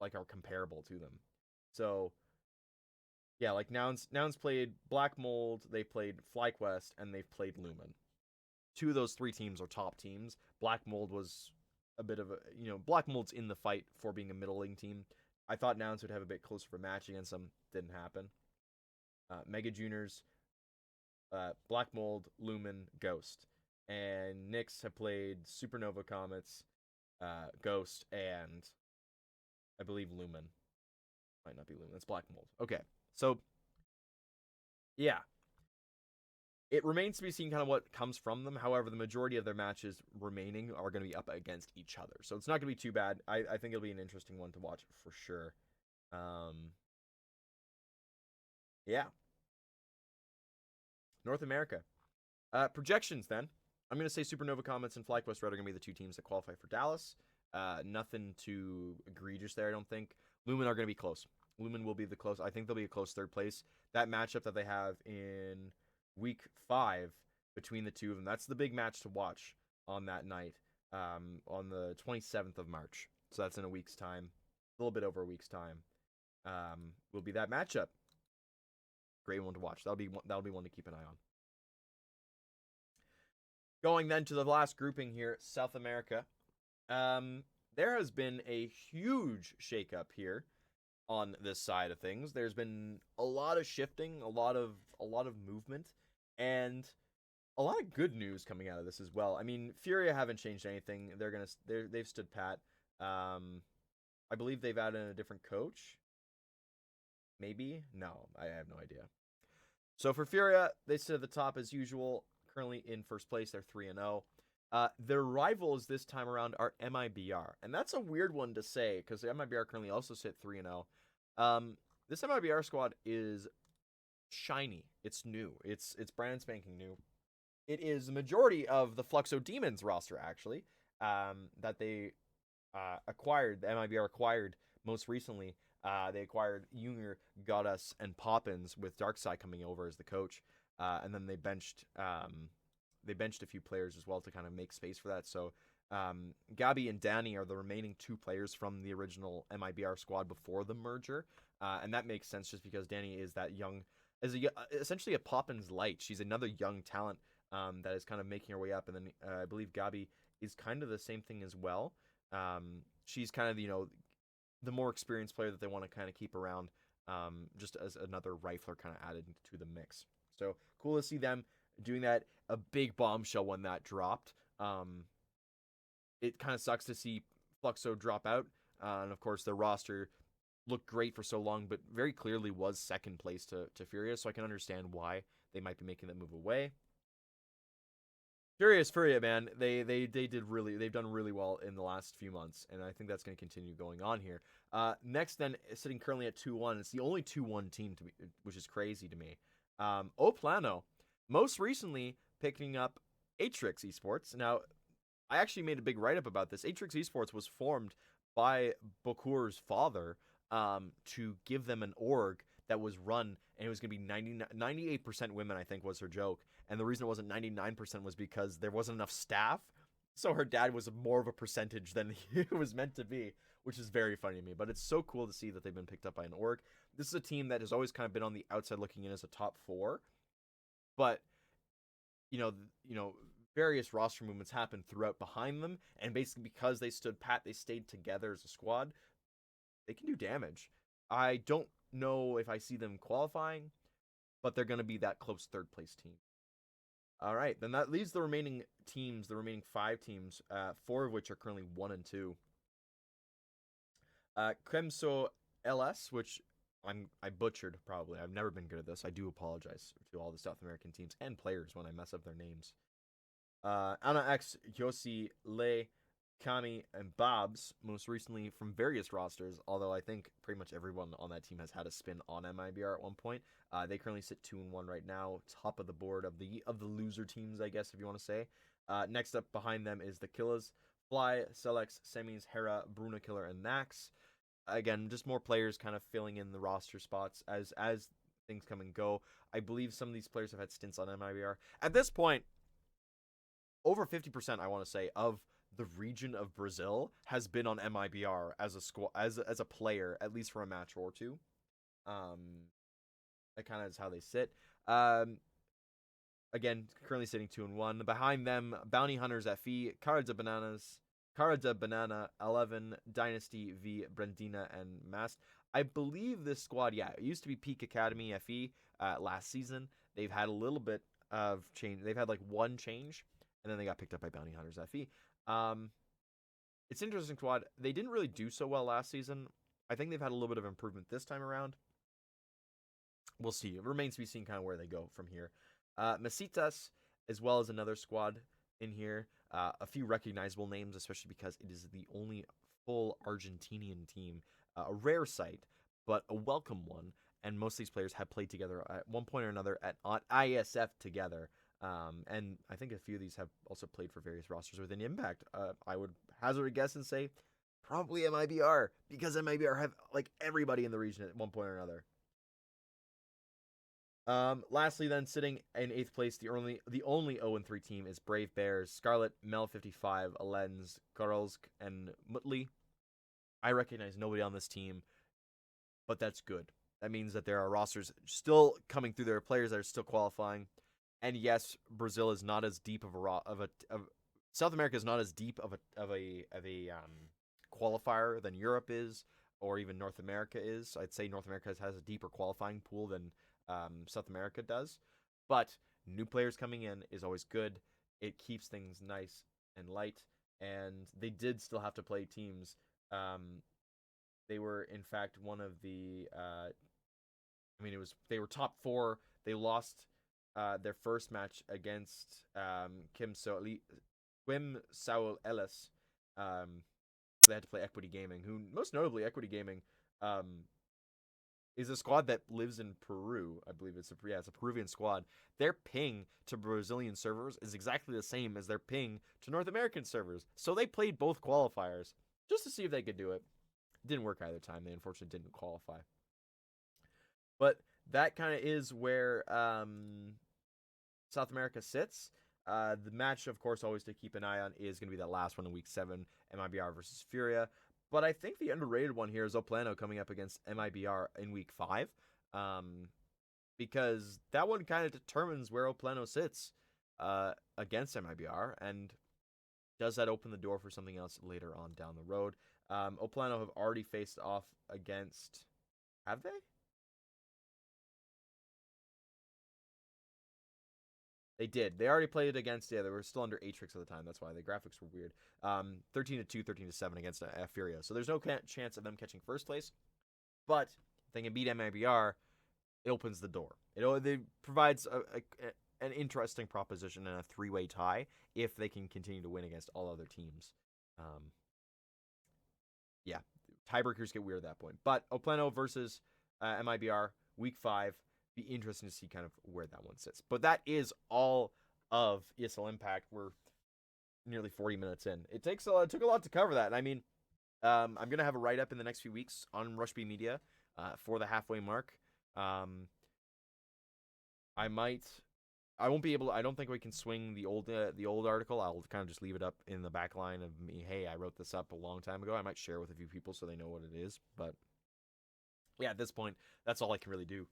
like are comparable to them. So yeah, like Nouns played Black Mold, they played FlyQuest, and they've played Lumen. 2 of those 3 teams are top teams. Black Mold was a bit of a, Black Mold's in the fight for being a middling team. I thought Nouns would have a bit closer of a match against them. Didn't happen. Mega Juniors, Black Mold, Lumen, Ghost. And Nyx have played Supernova Comets, Ghost, and I believe Lumen. Might not be Lumen. It's Black Mold. Okay. So, yeah. It remains to be seen kind of what comes from them. However, the majority of their matches remaining are going to be up against each other. So it's not going to be too bad. I think it'll be an interesting one to watch for sure. Yeah. North America. Projections then. I'm going to say Supernova Comets and FlyQuest Red are going to be the 2 teams that qualify for Dallas. Nothing too egregious there, I don't think. Lumen are going to be close. Lumen will be the close. I think they'll be a close 3rd place. That matchup that they have in week 5 between the 2 of them, that's the big match to watch on that night, on the 27th of March. So that's in a week's time, a little bit over a week's time. Will be that matchup. Great one to watch. That'll be one to keep an eye on. Going then to the last grouping here, South America. There has been a huge shakeup here on this side of things. There's been a lot of shifting, a lot of movement, and a lot of good news coming out of this as well. I mean, Furia haven't changed anything. They've stood pat. I believe they've added a different coach. Maybe? No, I have no idea. So for Furia, they sit at the top as usual. Currently in first place, they're 3-0. Their rivals this time around are MIBR, and that's a weird one to say because the MIBR currently also sit 3-0. This MIBR squad is shiny. It's new. It's brand spanking new. It is the majority of the Fluxo Demons roster actually, that they acquired. The MIBR acquired most recently. They acquired Junger, Goddess, and Poppins with Darkside coming over as the coach, and then they benched a few players as well to kind of make space for that. So Gabby and Danny are the remaining two players from the original MIBR squad before the merger, and that makes sense just because Danny is that young, essentially a Poppins light. She's another young talent that is kind of making her way up, and then I believe Gabby is kind of the same thing as well. She's kind of the more experienced player that they want to kind of keep around, just as another rifler kind of added to the mix. So cool to see them doing that. A big bombshell when that dropped. It kind of sucks to see Fluxo drop out, and of course the roster looked great for so long, but very clearly was second place to Furia. So I can understand why they might be making that move away. Furia, man, they've done really well in the last few months, and I think that's going to continue going on here. Next, then sitting currently at 2-1, it's the only 2-1 team to me, which is crazy to me. Oplano, most recently picking up Atrix Esports. Now, I actually made a big write up about this. Atrix Esports was formed by Bokur's father to give them an org that was run, and it was going to be 98% women, I think was her joke. And the reason it wasn't 99% was because there wasn't enough staff. So her dad was more of a percentage than it was meant to be, which is very funny to me. But it's so cool to see that they've been picked up by an org. This is a team that has always kind of been on the outside looking in as a top 4. But, various roster movements happened throughout behind them. And basically because they stood pat, they stayed together as a squad, they can do damage. I don't know if I see them qualifying, but they're going to be that close third place team. All right, then that leaves the remaining teams, the remaining 5 teams, 4 of which are currently 1 and 2. Kremso LS, which I butchered probably. I've never been good at this. I do apologize to all the South American teams and players when I mess up their names. Ana X, Yossi, Le, Kami, and Babs, most recently from various rosters, although I think pretty much everyone on that team has had a spin on MIBR at one point. They currently sit 2-1 right now, top of the board of the loser teams, I guess, if you want to say. Next up behind them is the Killers, Fly, Selex, Semis, Hera, Bruna Killer, and Nax. Again, just more players kind of filling in the roster spots as things come and go. I believe some of these players have had stints on MIBR. At this point, over 50%, I want to say, of the region of Brazil has been on MIBR as a squad, as a player, at least for a match or two. That kind of is how they sit. Again, currently sitting 2-1. Behind them, Bounty Hunters FE, Cara de Banana, 11, Dynasty V, Brandina, and Mast. I believe this squad, it used to be Peak Academy FE last season. They've had a little bit of change. They've had like one change, and then they got picked up by Bounty Hunters FE. It's an interesting squad. They didn't really do so well last season. I think they've had a little bit of improvement this time around. We'll see. It remains to be seen kind of where they go from here. Mesitas, as well as another squad in here. A few recognizable names, especially because it is the only full Argentinian team. A rare sight, but a welcome one. And most of these players have played together at one point or another at ISF together. And I think a few of these have also played for various rosters within Impact. I would hazard a guess and say probably MIBR, because MIBR have like everybody in the region at one point or another. Lastly, then sitting in 8th place, the only 0-3 team is Brave Bears, Scarlet, Mel 55, Alens, Karolsk, and Mutli. I recognize nobody on this team, but that's good. That means that there are rosters still coming through. There are players that are still qualifying. And yes, Brazil is not as deep South America is not as deep of a qualifier than Europe is, or even North America is. I'd say North America has a deeper qualifying pool than South America does. But new players coming in is always good. It keeps things nice and light. And they did still have to play teams. They were in fact one of the. They were top 4. They lost their first match against Kim Saul Ellis. They had to play Equity Gaming, who most notably Equity Gaming is a squad that lives in Peru. I believe it's a Peruvian squad. Their ping to Brazilian servers is exactly the same as their ping to North American servers. So they played both qualifiers just to see if they could do it. Didn't work either time. They unfortunately didn't qualify. But that kind of is where South America sits. The match, of course, always to keep an eye on is going to be that last one in Week 7, MIBR versus Furia. But I think the underrated one here is Oplano coming up against MIBR in Week 5. Because that one kind of determines where Oplano sits against MIBR. And does that open the door for something else later on down the road? Oplano have already faced off against... Have they? They did. They already played it against, they were still under Atrix at the time. That's why the graphics were weird. 13-2, 13-7 against Furia. So there's no chance of them catching first place. But if they can beat MIBR, it opens the door. It provides an interesting proposition and a three-way tie if they can continue to win against all other teams. Yeah, tiebreakers get weird at that point. But Oplano versus MIBR, Week 5. Be interesting to see kind of where that one sits. But that is all of ESL Impact. We're nearly 40 minutes in. It took a lot to cover that. And I mean, I'm going to have a write-up in the next few weeks on Rush B Media for the halfway mark. I won't be able to, I don't think we can swing the old article. I'll kind of just leave it up in the back line of me. Hey, I wrote this up a long time ago. I might share with a few people so they know what it is. But yeah, at this point, that's all I can really do.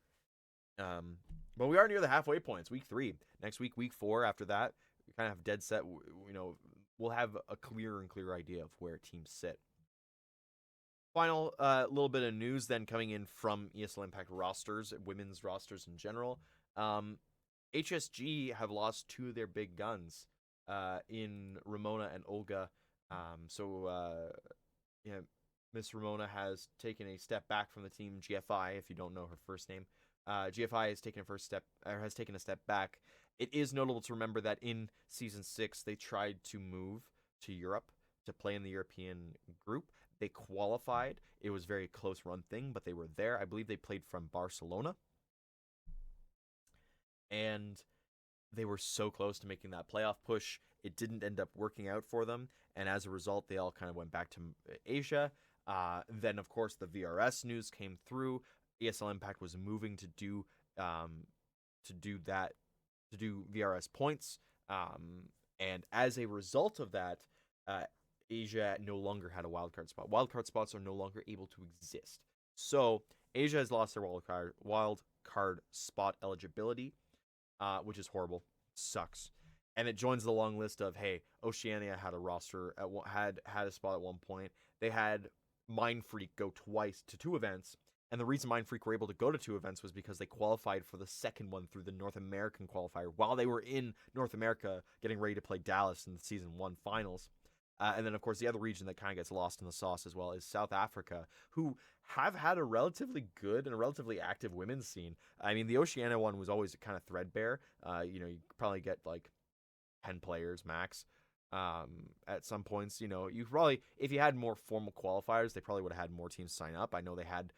But we are near the halfway points. Week 3. Next week, Week 4. After that, we kind of have dead set. We'll have a clearer and clearer idea of where teams sit. Final little bit of news then coming in from ESL Impact rosters, women's rosters in general. HSG have lost 2 of their big guns in Ramona and Olga. Miss Ramona has taken a step back from the team. GFI, if you don't know her first name. GFI has taken a step back. It is notable to remember that in Season 6, they tried to move to Europe to play in the European group. They qualified. It was a very close run thing, but they were there. I believe they played from Barcelona. And they were so close to making that playoff push. It didn't end up working out for them. And as a result, they all kind of went back to Asia. Then, of course, the VRS news came through. ESL Impact was moving to do VRS points, and as a result of that, Asia no longer had a wildcard spot. Wildcard spots are no longer able to exist. So Asia has lost their wildcard spot eligibility, which is horrible. Sucks. And it joins the long list of, hey, Oceania had a roster had a spot at one point. They had Mindfreak go twice to 2 events. And the reason Mindfreak were able to go to 2 events was because they qualified for the second one through the North American qualifier while they were in North America getting ready to play Dallas in the Season 1 finals. And then, of course, the other region that kind of gets lost in the sauce as well is South Africa, who have had a relatively good and a relatively active women's scene. I mean, the Oceania one was always kind of threadbare. You could probably get like 10 players max. At some points, you probably, if you had more formal qualifiers, they probably would have had more teams sign up. I know they had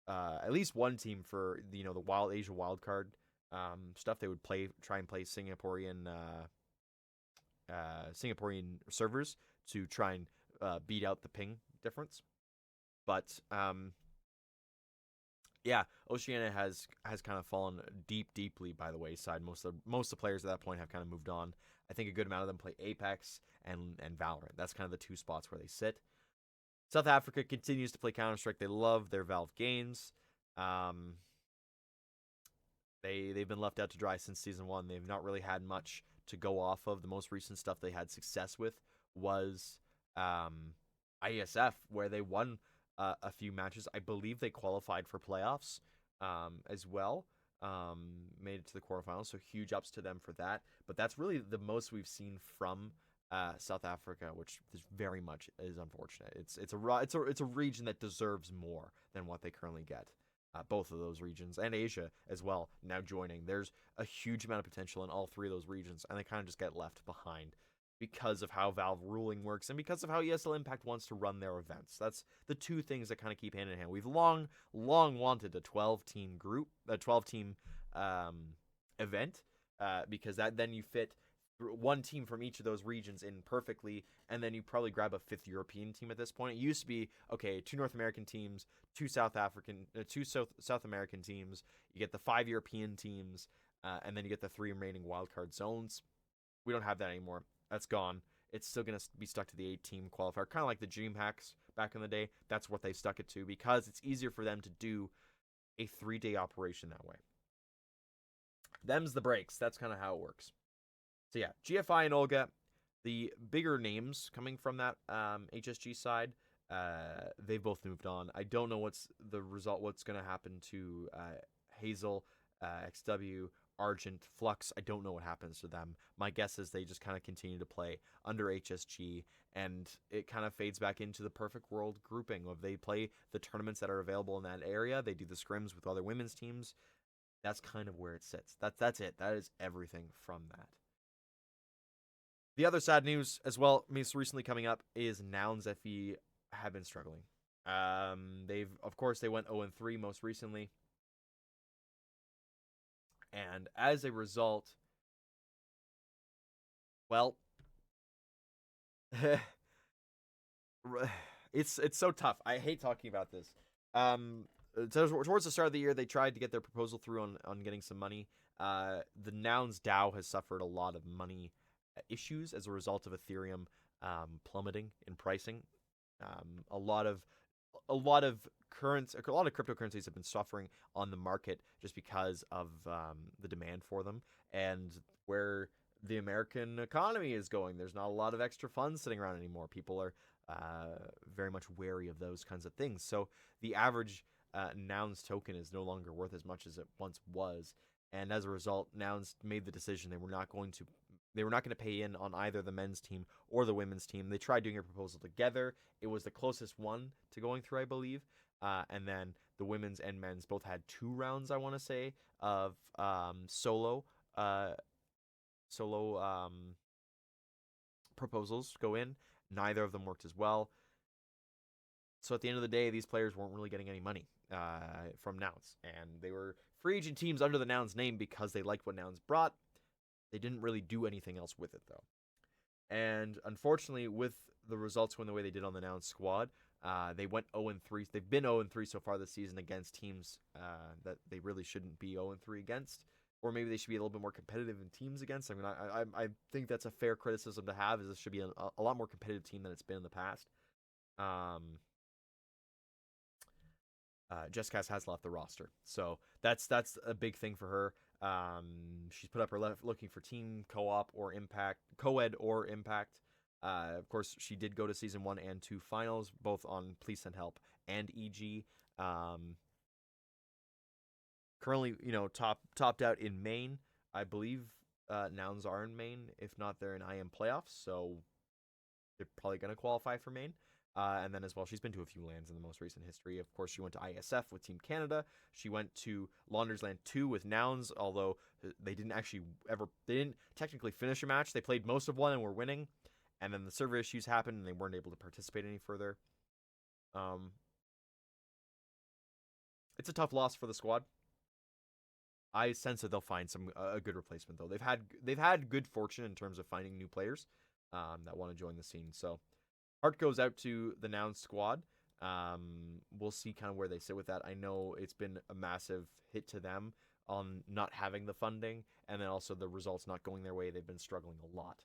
at least one team for the Wild Asia wildcard stuff. They would try and play Singaporean servers to try and beat out the ping difference. But Oceania has kind of fallen deeply by the wayside. Most of the players at that point have kind of moved on. I think a good amount of them play Apex and Valorant. That's kind of the 2 spots where they sit. South Africa continues to play Counter-Strike. They love their Valve games. They've been left out to dry since Season 1. They've not really had much to go off of. The most recent stuff they had success with was ISF, where they won a few matches. I believe they qualified for playoffs as well. Made it to the quarterfinals, so huge ups to them for that. But that's really the most we've seen from South Africa, which is very much is unfortunate. It's a region that deserves more than what they currently get. both of those regions, and Asia as well, now joining. There's a huge amount of potential in all three of those regions, and they kind of just get left behind because of how Valve ruling works and because of how ESL Impact wants to run their events. That's the two things that kind of keep hand in hand. We've long wanted a 12-team group, a 12-team event, because then you fit one team from each of those regions in perfectly, and then you probably grab a fifth European team at this point. It used to be, okay, 2 North American teams, 2 South American teams, you get the 5 European teams, and then you get the 3 remaining wildcard zones. We don't have that anymore. That's gone. It's still going to be stuck to the 8-team qualifier, kind of like the Dream Hacks back in the day. That's what they've stuck it to because it's easier for them to do a 3-day operation that way. Them's the breaks. That's kind of how it works. So yeah, GFI and Olga, the bigger names coming from that HSG side, they've both moved on. I don't know what's going to happen to Hazel, XW, Argent, Flux. I don't know what happens to them. My guess is they just kind of continue to play under HSG, and it kind of fades back into the perfect world grouping of they play the tournaments that are available in that area. They do the scrims with other women's teams. That's kind of where it sits. That's it. That is everything from that. The other sad news as well, most recently coming up, is Nouns FE have been struggling. They went 0-3 most recently. And as a result, well, it's so tough. I hate talking about this. Towards the start of the year, they tried to get their proposal through on getting some money. The Nouns DAO has suffered a lot of money issues as a result of Ethereum plummeting in pricing. A lot of cryptocurrencies have been suffering on the market just because of the demand for them and where the American economy is going. There's not a lot of extra funds sitting around anymore. People are very much wary of those kinds of things. So the average Nouns token is no longer worth as much as it once was, and as a result, Nouns made the decision they were not going to pay in on either the men's team or the women's team. They tried doing a proposal together. It was the closest one to going through, I believe. And then the women's and men's both had 2 rounds, I want to say, of solo proposals go in. Neither of them worked as well. So at the end of the day, these players weren't really getting any money from Nouns. And they were free agent teams under the Nouns name because they liked what Nouns brought. They didn't really do anything else with it, though. And unfortunately, with the results going the way they did on the Nouns squad, they went 0-3. They've been 0-3 so far this season against teams that they really shouldn't be 0-3 against. Or maybe they should be a little bit more competitive in teams against. I mean, I think that's a fair criticism to have, is this should be a lot more competitive team than it's been in the past. Jessica has left the roster, so that's a big thing for her. She's put up her looking for team co-op or impact, co-ed or impact. Of course, she did go to season 1 and 2 finals, both on Please Send Help and EG. Currently, topped out in main. I believe Nouns are in main. If not, they're in IM playoffs, so they're probably going to qualify for main. And then as well, she's been to a few lands in the most recent history. Of course, she went to ISF with Team Canada. She went to Launders Land 2 with Nouns, although they didn't technically finish a match. They played most of one and were winning. And then the server issues happened and they weren't able to participate any further. It's a tough loss for the squad. I sense that they'll find a good replacement, though. They've had good fortune in terms of finding new players that want to join the scene. So heart goes out to the Nouns squad. We'll see kind of where they sit with that. I know it's been a massive hit to them on not having the funding, and then also the results not going their way. They've been struggling a lot.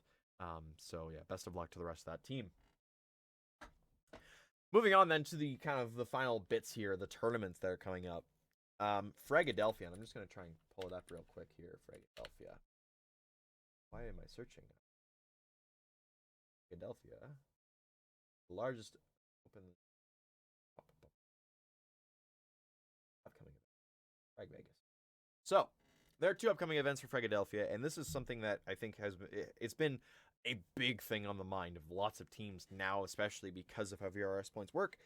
So yeah, best of luck to the rest of that team. Moving on then to the kind of the final bits here, the tournaments that are coming up. Fragadelphia, and I'm just going to try and pull it up real quick here. Fragadelphia. Why am I searching? Fragadelphia. The largest open upcoming event. Frag Vegas. So, there are 2 upcoming events for Fragadelphia, and this is something that I think it's been a big thing on the mind of lots of teams now, especially because of how VRS points work.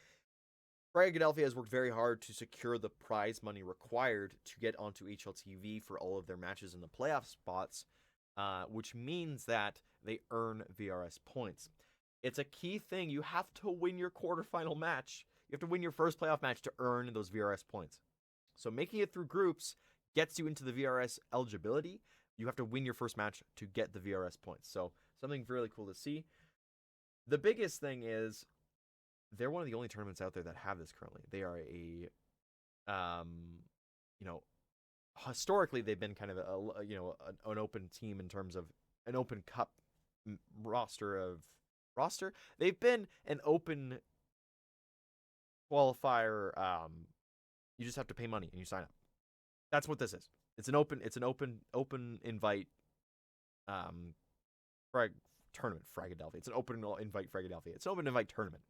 Philadelphia has worked very hard to secure the prize money required to get onto HLTV for all of their matches in the playoff spots, which means that they earn VRS points. It's a key thing. You have to win your quarterfinal match. You have to win your first playoff match to earn those VRS points. So making it through groups gets you into the VRS eligibility. You have to win your first match to get the VRS points. So something really cool to see. The biggest thing is they're one of the only tournaments out there that have this currently. They are historically they've been kind of an open team in terms of an open cup roster. They've been an open qualifier. You just have to pay money and you sign up. That's what this is. It's an open invite tournament, Fragadelphia. It's an open invite Fragadelphia. It's an open invite tournament.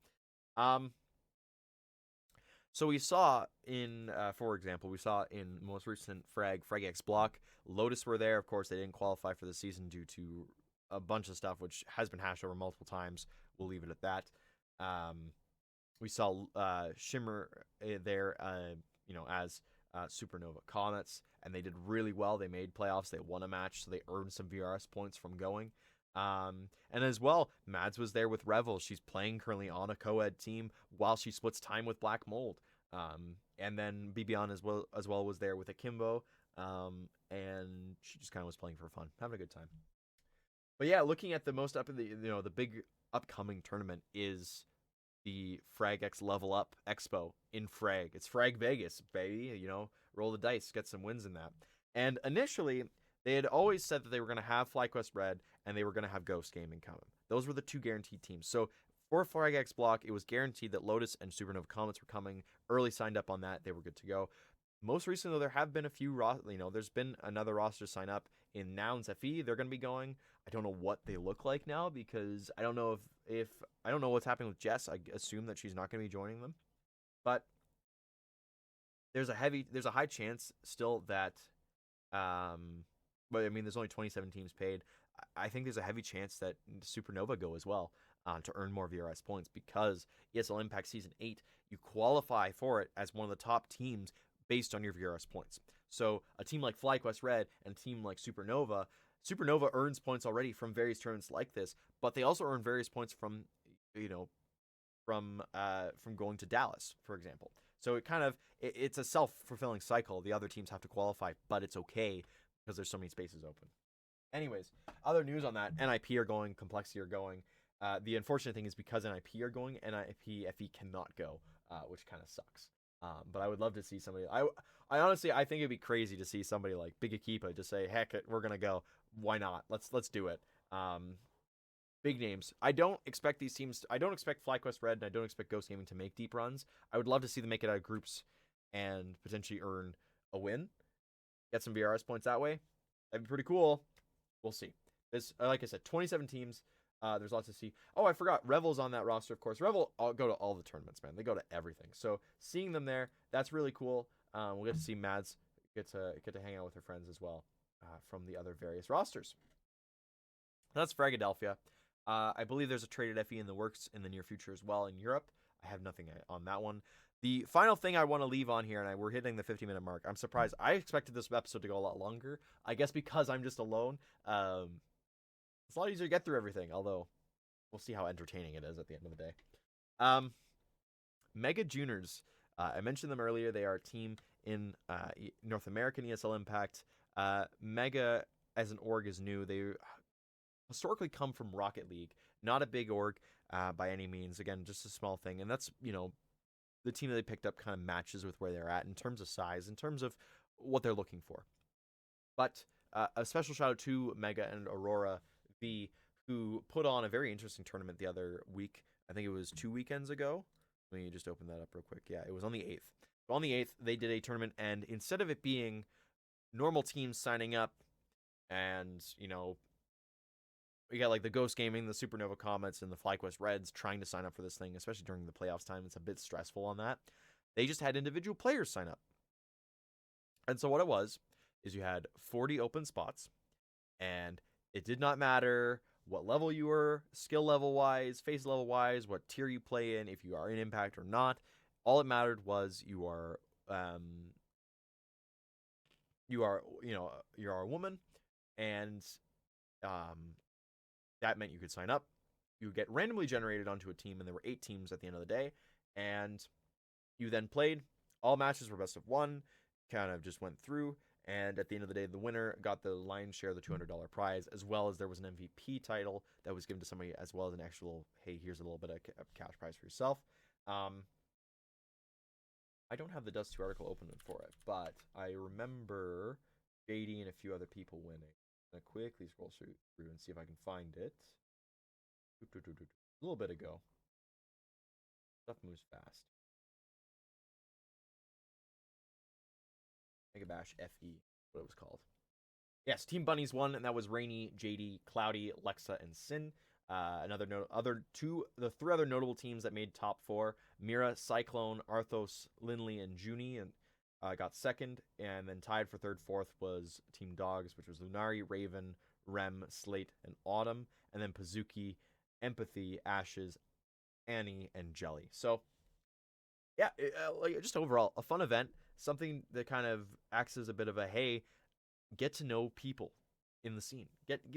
So we saw in, for example, most recent FragX block, Lotus were there. Of course, they didn't qualify for the season due to a bunch of stuff, which has been hashed over multiple times. We'll leave it at that. We saw Shimmer there, as Supernova Comets, and they did really well. They made playoffs. They won a match, so they earned some VRS points from going. And as well, Mads was there with Revel. She's playing currently on a co-ed team while she splits time with Black Mold. And then Bibian as well was there with Akimbo. And she just kind of was playing for fun, having a good time. But yeah, looking at the most the big upcoming tournament is the FragX Level Up Expo in Frag. It's Frag Vegas, baby. Roll the dice, get some wins in that. And initially, they had always said that they were going to have FlyQuest Red and they were going to have Ghost Gaming coming. Those were the two guaranteed teams. So for FragX block, it was guaranteed that Lotus and Supernova Comets were coming. Early signed up on that. They were good to go. Most recently, though, there have been a few, there's been another roster sign up in Nouns FE. They're going to be going. I don't know what they look like now because I don't know if I don't know what's happening with Jess. I assume that she's not going to be joining them. But there's a high chance still that, but I mean, there's only 27 teams paid. I think there's a heavy chance that Supernova go as well to earn more VRS points because ESL Impact Season 8, you qualify for it as one of the top teams based on your VRS points. So a team like FlyQuest Red and a team like Supernova earns points already from various tournaments like this, but they also earn various points from going to Dallas, for example. So it's a self-fulfilling cycle. The other teams have to qualify, but it's okay because there's so many spaces open. Anyways, other news on that, NIP are going, Complexity are going. The unfortunate thing is because NIP are going, NIP FE cannot go, which kind of sucks. But I would love to see somebody. I honestly think it'd be crazy to see somebody like Big Akipa just say, "Heck it, we're gonna go. Why not? Let's do it." Big names. I don't expect these teams. I don't expect FlyQuest Red and I don't expect Ghost Gaming to make deep runs. I would love to see them make it out of groups and potentially earn a win, get some VRS points that way. That'd be pretty cool. We'll see. This, like I said, 27 teams. There's lots to see. Oh, I forgot. Revel's on that roster, of course. Revel go to all the tournaments, man. They go to everything. So seeing them there, that's really cool. We'll get to see Mads get to hang out with her friends as well from the other various rosters. That's Fragadelphia. I believe there's a traded FE in the works in the near future as well in Europe. I have nothing on that one. The final thing I want to leave on here, and we're hitting the 50-minute mark. I'm surprised. I expected this episode to go a lot longer. I guess because I'm just alone. It's a lot easier to get through everything, although we'll see how entertaining it is at the end of the day. Mega Juniors. I mentioned them earlier. They are a team in North American ESL Impact. Mega, as an org, is new. They historically come from Rocket League. Not a big org by any means. Again, just a small thing. And that's, the team that they picked up kind of matches with where they're at in terms of size, in terms of what they're looking for. But a special shout out to Mega and Aurora V, who put on a very interesting tournament the other week. I think it was 2 weekends ago. Let me just open that up real quick. Yeah, it was on the 8th. On the 8th, they did a tournament, and instead of it being normal teams signing up and, we got like the Ghost Gaming, the Supernova Comets, and the FlyQuest Reds trying to sign up for this thing, especially during the playoffs time. It's a bit stressful on that. They just had individual players sign up. And so what it was is you had 40 open spots, and it did not matter what level you were, skill level wise, face level wise, what tier you play in, if you are in Impact or not. All it mattered was you are a woman, and um, that meant you could sign up. You would get randomly generated onto a team, and there were 8 teams at the end of the day, and you then played. All matches were best of one, kind of just went through, and at the end of the day, the winner got the lion's share of the $200 prize, as well as there was an MVP title that was given to somebody, as well as an actual, hey, here's a little bit of cash prize for yourself. Um, I don't have the Dust 2 article open for it, but I remember JD and a few other people winning. I'm gonna quickly scroll through and see if I can find it. A little bit ago. Stuff moves fast. Mega Bash FE, what it was called. Yes, Team Bunnies won, and that was Rainy, JD, Cloudy, Lexa, and Sin. The 3 other notable teams that made top 4: Mira, Cyclone, Arthos, Linley, and Junie, and got second. And then tied for third, fourth was Team Dogs, which was Lunari, Raven, Rem, Slate, and Autumn, and then Pazuki, Empathy, Ashes, Annie, and Jelly. So yeah, just overall a fun event, something that kind of acts as a bit of a, hey, get to know people in the scene,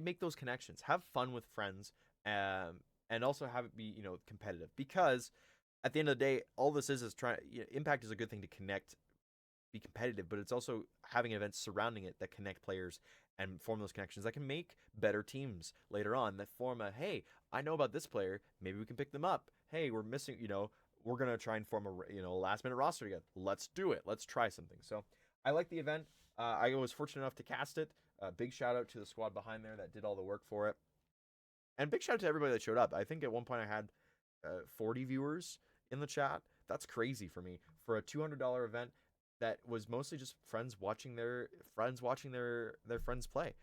make those connections, have fun with friends, and also have it be competitive, because at the end of the day, all this is trying. Impact is a good thing to connect, be competitive, but it's also having events surrounding it that connect players and form those connections that can make better teams later on, that form a, hey, I know about this player, maybe we can pick them up. Hey, we're missing, we're gonna try and form a last minute roster together. Let's do it. Let's try something. So I like the event. I was fortunate enough to cast it. Big shout out to the squad behind there that did all the work for it, and big shout out to everybody that showed up. I think at one point I had 40 viewers in the chat. That's crazy for me for a $200 event that was mostly just friends watching their friends play.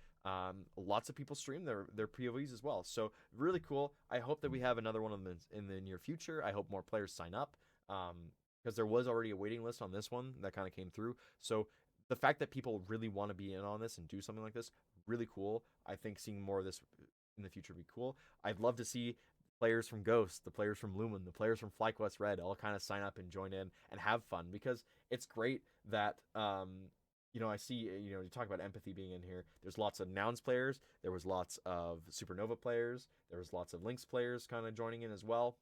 Lots of people stream their POVs as well. So really cool. I hope that we have another one in the near future. I hope more players sign up, because there was already a waiting list on this one that kind of came through. So the fact that people really want to be in on this and do something like this, really cool. I think seeing more of this in the future would be cool. I'd love to see players from Ghost, the players from Lumen, the players from FlyQuest Red all kind of sign up and join in and have fun, because it's great that I see, you talk about Empathy being in here. There's lots of Nouns players. There was lots of Supernova players. There was lots of Lynx players kind of joining in as well.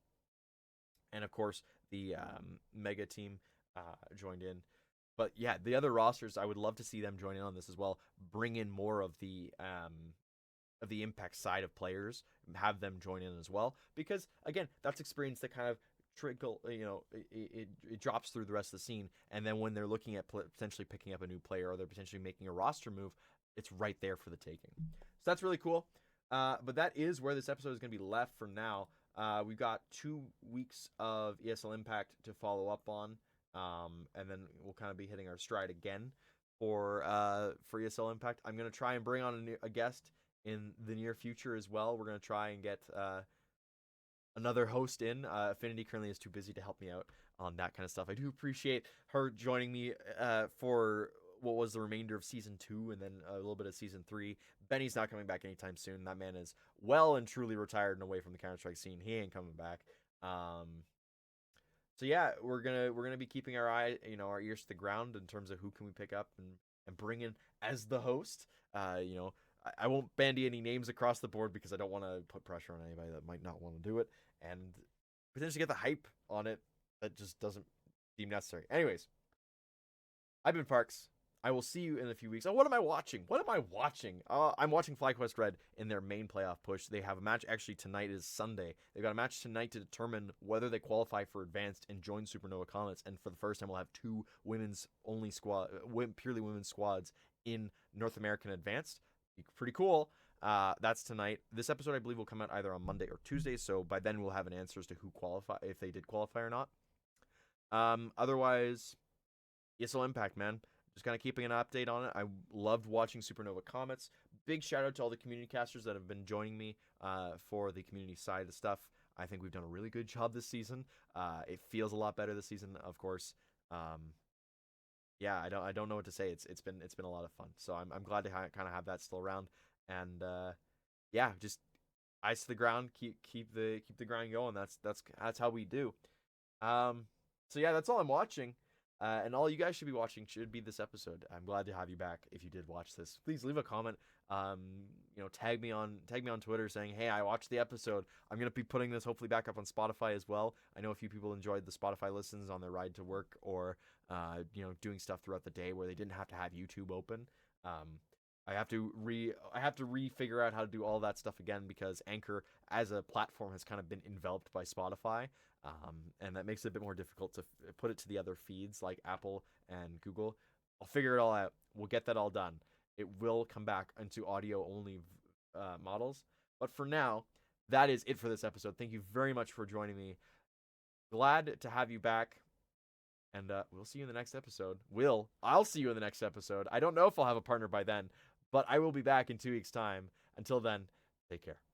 And of course, the Mega team joined in. But yeah, the other rosters, I would love to see them join in on this as well. Bring in more of the impact side of players, have them join in as well, because again, that's experience that kind of trickle, it drops through the rest of the scene, and then when they're looking at potentially picking up a new player, or they're potentially making a roster move, it's right there for the taking. So that's really cool. But that is where this episode is going to be left for now. We've got 2 weeks of ESL Impact to follow up on, and then we'll kind of be hitting our stride again for ESL Impact. I'm going to try and bring on a guest in the near future as well. We're going to try and get another host in. Affinity currently is too busy to help me out on that kind of stuff. I do appreciate her joining me for what was the remainder of Season 2 and then a little bit of Season 3. Benny's not coming back anytime soon. That man is well and truly retired and away from the Counter-Strike scene. He ain't coming back. So yeah, we're gonna be keeping our our ears to the ground in terms of who can we pick up and bring in as the host. I won't bandy any names across the board, because I don't want to put pressure on anybody that might not want to do it, and potentially get the hype on it that just doesn't seem necessary. Anyways, I've been Parks. I will see you in a few weeks. Oh, what am I watching? I'm watching FlyQuest Red in their main playoff push. They have a match, actually tonight is Sunday. They've got a match tonight to determine whether they qualify for Advanced and join Supernova Comets. And for the first time, we'll have 2 purely women's squads in North American Advanced. Pretty cool. That's tonight. This episode, I believe, will come out either on Monday or Tuesday. So by then, we'll have an answer as to who qualify, if they did qualify or not. Otherwise, ESL Impact, man. Just kind of keeping an update on it. I loved watching Supernova Comets. Big shout out to all the community casters that have been joining me for the community side of stuff. I think we've done a really good job this season. It feels a lot better this season, of course. Yeah, I don't know what to say. It's been a lot of fun. So I'm glad to kind of have that still around. And yeah, just eyes to the ground. Keep the grind going. That's how we do. So yeah, that's all I'm watching. And all you guys should be watching should be this episode. I'm glad to have you back. If you did watch this, please leave a comment. Um, tag me on Twitter saying, "Hey, I watched the episode." I'm gonna be putting this hopefully back up on Spotify as well. I know a few people enjoyed the Spotify listens on their ride to work or doing stuff throughout the day where they didn't have to have YouTube open. Um, I have to re-figure out how to do all that stuff again because Anchor as a platform has kind of been enveloped by Spotify. And that makes it a bit more difficult to put it to the other feeds like Apple and Google. I'll figure it all out. We'll get that all done. It will come back into audio only models. But for now, that is it for this episode. Thank you very much for joining me. Glad to have you back. And we'll see you in the next episode. I'll see you in the next episode. I don't know if I'll have a partner by then, but I will be back in 2 weeks' time. Until then, take care.